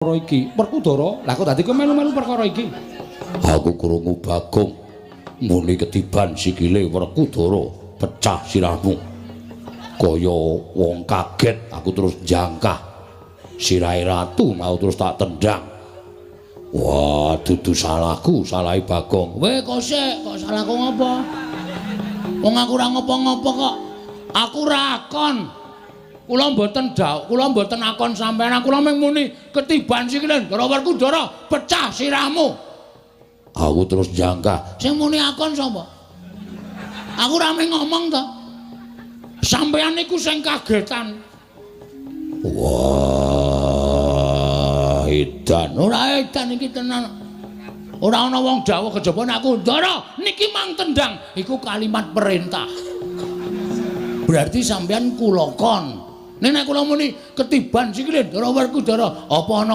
perkara iki. Werkudara, lha kok dadi kowe melu-melu perkara iki? Aku krungu Bagong muni ketiban sikile Werkudara pecah sirahmu. Kaya wong kaget aku terus jangkah. Sirahe ratu mau terus tak tendang. Wah, dudu salahku, salahe Bagong. Weh kok sik, kok salahku ngopo? Wong aku ora ngopo-ngopo kok. Aku rakon. Kula mboten kula mboten akon sampean, kula mung muni ketiban sikile Werkudara pecah sirahmu. Aku terus jangkah. Sing muni akon sapa? Aku ora mung ngomong to. Sampean niku sing kagetan. Wah, edan. Ora edan iki tenan. Ora ana wong dawuh kejaba nek aku ndara niki mang tendang iku kalimat perintah. Berarti sampean kula kon. Nek kula muni ketiban sikile Werkudara apa ana